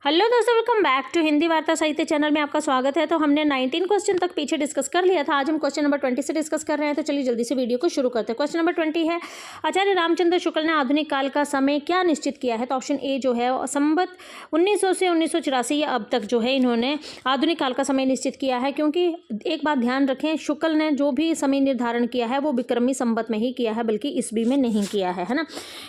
Hello दोस्तों, welcome back to Hindi वार्ता साहित्य चैनल में आपका स्वागत है। तो हमने 19 क्वेश्चन तक पीछे डिस्कस कर लिया था। आज हम क्वेश्चन नंबर 20 से डिस्कस कर रहे हैं। तो चलिए जल्दी से वीडियो को शुरू करते हैं। क्वेश्चन नंबर 20 है, आचार्य रामचंद्र शुक्ल ने आधुनिक काल का समय क्या निश्चित किया है? तो ऑप्शन ए जो है संवत 1900 से 1984 या अब तक जो है इन्होंने आधुनिक काल का समय निश्चित किया है। क्योंकि एक बात ध्यान रखें, शुक्ल ने जो भी समय निर्धारण किया है वो विक्रमी संवत में ही किया है, बल्कि ईस्वी में नहीं किया है ना।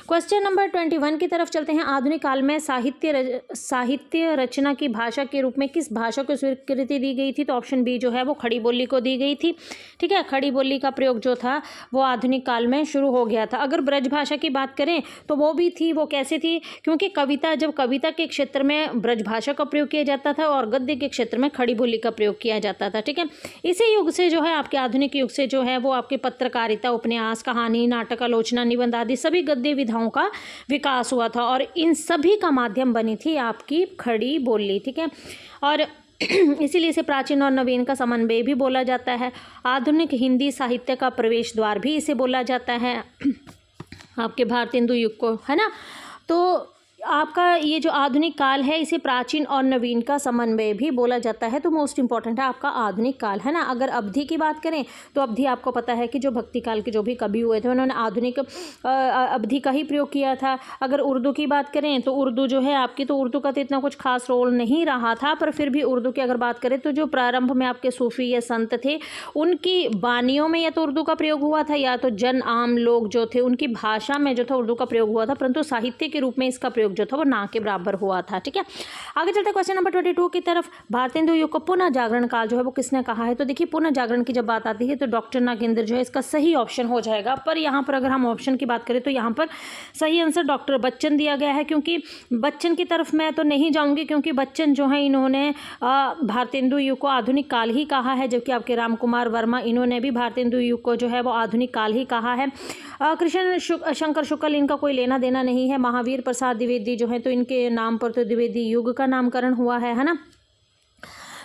क्वेश्चन नंबर 21 की तरफ चलते हैं। आधुनिक काल में साहित्य रचना की भाषा के रूप में किस भाषा को स्वीकृति दी गई थी? तो ऑप्शन बी जो है वो खड़ी बोली को दी गई थी। ठीक है, खड़ी बोली का प्रयोग जो था वो आधुनिक काल में शुरू हो गया था। अगर ब्रज भाषा की बात करें तो वो भी थी। वो कैसे थी? क्योंकि जब कविता के क्षेत्र में ब्रज भाषा का प्रयोग किया जाता था और गद्य के क्षेत्र में खड़ी बोली का प्रयोग किया जाता था। ठीक है, इसी युग से जो है आपके आधुनिक युग से जो है वो आपके पत्रकारिता, उपन्यास, कहानी, नाटक, आलोचना, निबंध आदि सभी गद्य विधाओं का विकास हुआ था और इन सभी का माध्यम बनी थी आपकी खड़ी बोली। ठीक है, और इसीलिए इसे प्राचीन और नवीन का समन्वय भी बोला जाता है। आधुनिक हिंदी साहित्य का प्रवेश द्वार भी इसे बोला जाता है आपके भारतेंदु युग को, है ना। तो आपका ये जो आधुनिक काल है इसे प्राचीन और नवीन का समन्वय भी बोला जाता है। तो मोस्ट इंपॉर्टेंट है आपका आधुनिक काल, है ना। अगर अवधि की बात करें तो अवधि आपको पता है कि जो भक्ति काल के जो भी कवि हुए थे उन्होंने आधुनिक अवधि का ही प्रयोग किया था। अगर उर्दू की बात करें तो उर्दू जो है आपकी, तो उर्दू का तो इतना कुछ खास रोल नहीं रहा था, पर फिर भी उर्दू की अगर बात करें तो जो प्रारंभ में आपके सूफी या संत थे उनकी वानियों में या तो उर्दू का प्रयोग हुआ था या तो जन आम लोग जो थे उनकी भाषा में जो था उर्दू का प्रयोग हुआ था, परंतु साहित्य के रूप में इसका प्रयोग जो था वो ना के बराबर हुआ था। ठीक है, आगे चलते क्वेश्चन नंबर 22 की तरफ। भारतेंदु युग को पुनः जागरण काल जो है वो किसने कहा है? तो देखिए, पुनः जागरण की जब बात आती है तो डॉक्टर नागेंद्र जो है इसका सही ऑप्शन हो जाएगा। पर यहाँ पर अगर हम ऑप्शन की बात करें तो यहाँ पर सही आंसर डॉक्टर बच्चन दिया गया है। क्योंकि बच्चन की तरफ मैं तो नहीं जाऊँगी, क्योंकि बच्चन जो है इन्होंने भारतेंदु युग को आधुनिक काल ही कहा है, जबकि आपके राम कुमार वर्मा इन्होंने भी भारतेंदु युग को जो है वो आधुनिक काल ही कहा है। कृष्ण शंकर शुक्ल इनका कोई लेना देना नहीं है। महावीर प्रसाद द्विवेदी जो है तो इनके नाम पर तो द्विवेदी युग का नामकरण हुआ है ना।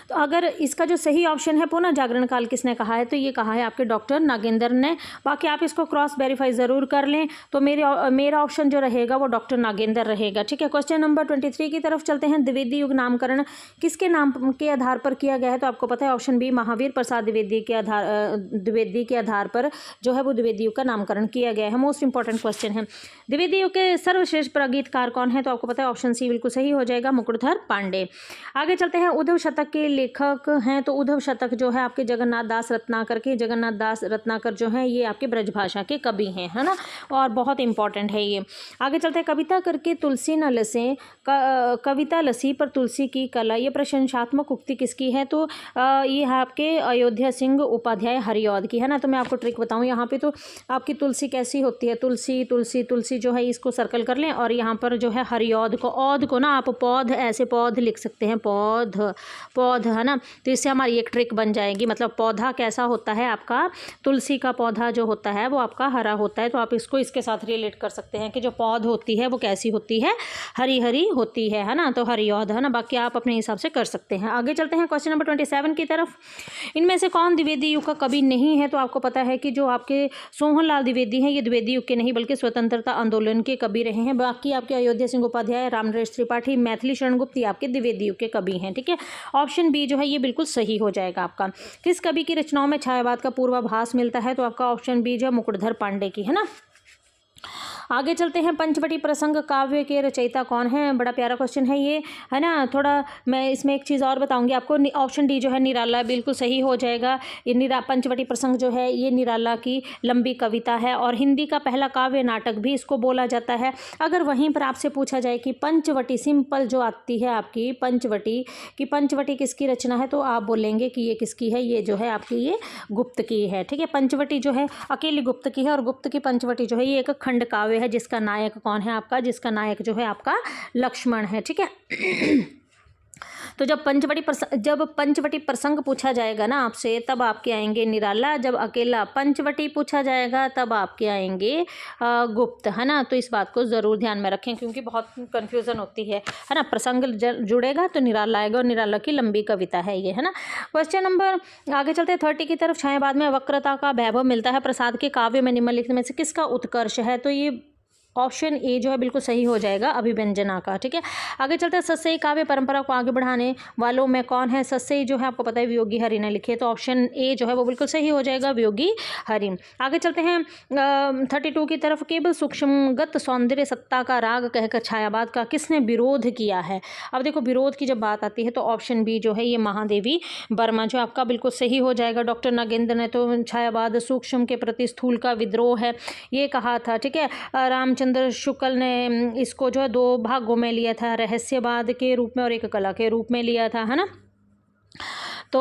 तो अगर इसका जो सही ऑप्शन है पुनः जागरण काल किसने कहा है, तो ये कहा है आपके डॉक्टर नागेंद्र ने। बाकी आप इसको क्रॉस वेरीफाई ज़रूर कर लें। तो मेरा ऑप्शन जो रहेगा वो डॉक्टर नागेंद्र रहेगा। ठीक है, क्वेश्चन नंबर 23 की तरफ चलते हैं। द्विवेदी युग नामकरण किसके नाम के आधार पर किया गया है? तो आपको पता है ऑप्शन बी महावीर प्रसाद द्विवेदी के आधार पर जो है वो द्विवेदी युग का नामकरण किया गया है। मोस्ट इंपॉर्टेंट क्वेश्चन है। द्विवेदी युग के सर्वश्रेष्ठ प्रागीतकार कौन है? तो आपको पता है ऑप्शन सी बिल्कुल सही हो जाएगा, मुकुटधर पांडे। आगे चलते हैं। उद्धव शतक के लेखक हैं तो उद्धव शतक जो है आपके जगन्नाथ दास रत्नाकर जो है ये आपके ब्रजभाषा के कवि हैं, है ना, और बहुत इंपॉर्टेंट है ये। आगे चलते हैं। कविता करके तुलसी न लसे, कविता लसी पर तुलसी की कला, ये प्रशंसात्मक उक्ति किसकी है? तो ये है आपके अयोध्या सिंह उपाध्याय हरिऔध की, है ना। तो मैं आपको ट्रिक बताऊं, यहाँ पे तो आपकी तुलसी कैसी होती है, तुलसी तुलसी तुलसी जो है इसको सर्कल कर लें, और यहाँ पर जो है हरिऔध को, औध को ना आप पौध, ऐसे पौध लिख सकते हैं, पौध, है ना। तो इससे हमारी एक ट्रिक बन जाएगी। मतलब पौधा कैसा होता है आपका, तुलसी का पौधा जो होता है वो आपका हरा होता है। तो आप इसको इसके साथ रिलेट कर सकते हैं कि जो पौध होती है वो कैसी होती है, हरी हरी होती है ना। तो हरिऔध, है ना। बाकी आप अपने हिसाब से कर सकते हैं। आगे चलते हैं क्वेश्चन नंबर 27 की तरफ। इनमें से कौन द्विवेदी युग का कवि नहीं है? तो आपको पता है कि जो आपके सोहनलाल द्विवेदी हैं ये द्विवेदी युग के नहीं बल्कि स्वतंत्रता आंदोलन के कवि रहे हैं। बाकी आपके अयोध्या सिंह उपाध्याय, रामनरेश त्रिपाठी, मैथिली शरण गुप्त ये आपके द्विवेदी युग के कवि हैं। ठीक है, ऑप्शन बी जो है ये बिल्कुल सही हो जाएगा आपका। किस कवि की रचनाओं में छायावाद का पूर्वाभास मिलता है? तो आपका ऑप्शन बी जो है मुकुटधर पांडे की, है ना। आगे चलते हैं। पंचवटी प्रसंग काव्य के रचयिता कौन है? बड़ा प्यारा क्वेश्चन है ये, है ना। थोड़ा मैं इसमें एक चीज़ और बताऊंगी आपको। ऑप्शन डी जो है निराला बिल्कुल सही हो जाएगा। ये पंचवटी प्रसंग जो है ये निराला की लंबी कविता है और हिंदी का पहला काव्य नाटक भी इसको बोला जाता है। अगर वहीं पर आपसे पूछा जाए कि पंचवटी सिंपल जो आती है आपकी पंचवटी किसकी रचना है, तो आप बोलेंगे कि ये किसकी है? ये जो है आपकी ये गुप्त की है। ठीक है, पंचवटी जो है अकेली गुप्त की है और गुप्त की पंचवटी जो है ये एक खंड काव्य है जिसका नायक कौन है आपका? जिसका नायक जो है आपका लक्ष्मण है। ठीक है तो जब पंचवटी प्रसंग पूछा जाएगा ना आपसे तब आपके आएंगे निराला, जब अकेला पंचवटी पूछा जाएगा तब आपके आएंगे गुप्त, है ना। तो इस बात को ज़रूर ध्यान में रखें क्योंकि बहुत कन्फ्यूज़न होती है ना। प्रसंग जुड़ेगा तो निराला आएगा और निराला की लंबी कविता है ये, है ना। क्वेश्चन नंबर आगे चलते हैं 30 की तरफ। छायावाद में वक्रता का वैभव मिलता है प्रसाद के काव्य में निम्नलिखित में से किसका उत्कर्ष है? तो ये ऑप्शन ए जो है बिल्कुल सही हो जाएगा अभिव्यंजना का। ठीक है, आगे चलते हैं। सस्यई काव्य परंपरा को आगे बढ़ाने वालों में कौन है? सस्यई जो है आपको पता है वियोगी हरि ने लिखी है, तो ऑप्शन ए जो है वो बिल्कुल सही हो जाएगा वियोगी हरि। आगे चलते हैं 32 की तरफ। केवल सूक्ष्मगत सौंदर्य सत्ता का राग कहकर छायावाद का किसने विरोध किया है? अब देखो विरोध की जब बात आती है तो ऑप्शन बी जो है ये महादेवी वर्मा जो आपका बिल्कुल सही हो जाएगा। डॉक्टर नागेंद्र ने तो छायावाद सूक्ष्म के प्रति स्थूल का विद्रोह है ये कहा था। ठीक है, रामचंद्र शुक्ल ने इसको जो है 2 भागों में लिया था, रहस्यवाद के रूप में और एक कला के रूप में लिया था, है ना। तो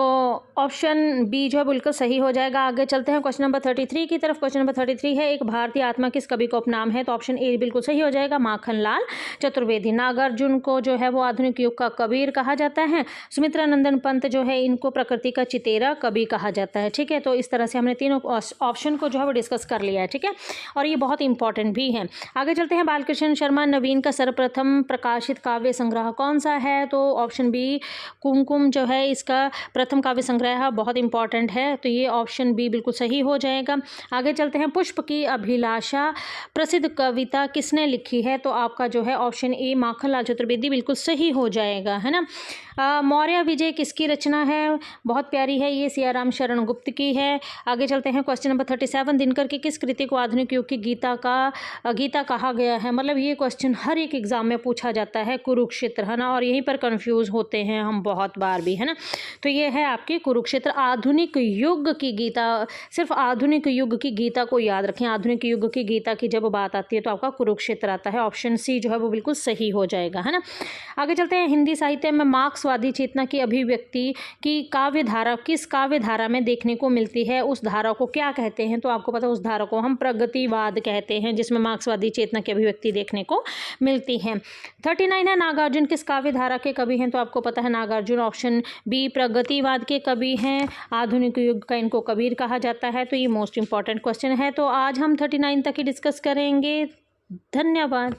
ऑप्शन बी जो है बिल्कुल सही हो जाएगा। आगे चलते हैं क्वेश्चन नंबर 33 की तरफ। क्वेश्चन नंबर 33 है, एक भारतीय आत्मा किस कवि का उपनाम है? तो ऑप्शन ए बिल्कुल सही हो जाएगा माखनलाल चतुर्वेदी। नागार्जुन को जो है वो आधुनिक युग का कबीर कहा जाता है। सुमित्रा नंदन पंत जो है इनको प्रकृति का चितेरा कवि कहा जाता है। ठीक है, तो इस तरह से हमने तीनों ऑप्शन को जो है वो डिस्कस कर लिया है। ठीक है, और ये बहुत इंपॉर्टेंट भी है। आगे चलते हैं। बालकृष्ण शर्मा नवीन का सर्वप्रथम प्रकाशित काव्य संग्रह कौन सा है? तो ऑप्शन बी कुमकुम जो है इसका प्रथम काव्य संग्रह बहुत इंपॉर्टेंट है, तो ये ऑप्शन बी बिल्कुल सही हो जाएगा। आगे चलते हैं। पुष्प की अभिलाषा प्रसिद्ध कविता किसने लिखी है? तो आपका जो है ऑप्शन ए माखनलाल चतुर्वेदी बिल्कुल सही हो जाएगा, है ना। मौर्य विजय किसकी रचना है? बहुत प्यारी है ये, सियाराम शरण गुप्त की है। आगे चलते हैं। क्वेश्चन नंबर 37, दिनकर की किस कृति को आधुनिक युग की गीता कहा गया है? मतलब ये क्वेश्चन हर एक एग्जाम में पूछा जाता है, कुरुक्षेत्र, है ना, और यहीं पर कंफ्यूज होते हैं हम बहुत बार भी, है ना। तो ये है आपकी कुरुक्षेत्र। आधुनिक युग की गीता, सिर्फ आधुनिक युग की गीता को याद रखें। आधुनिक युग की गीता की जब बात आती है तो आपका कुरुक्षेत्र आता है। ऑप्शन सी जो है वो बिल्कुल सही हो जाएगा, है ना। आगे चलते हैं। हिंदी साहित्य में मार्क्सवादी चेतना की अभिव्यक्ति की काव्य धारा किस काव्य धारा में देखने को मिलती है? उस धारा को क्या कहते हैं? तो आपको पता है उस धारा को हम प्रगतिवाद कहते हैं, जिसमें मार्क्सवादी चेतना की अभिव्यक्ति देखने को मिलती है। 39 है, नागार्जुन किस काव्य धारा के कवि हैं? तो आपको पता है नागार्जुन ऑप्शन बी प्रगतिवाद के कवि हैं। आधुनिक युग का इनको कबीर कहा जाता है। तो ये मोस्ट इंपॉर्टेंट क्वेश्चन है। तो आज हम 39 तक ही डिस्कस करेंगे। धन्यवाद।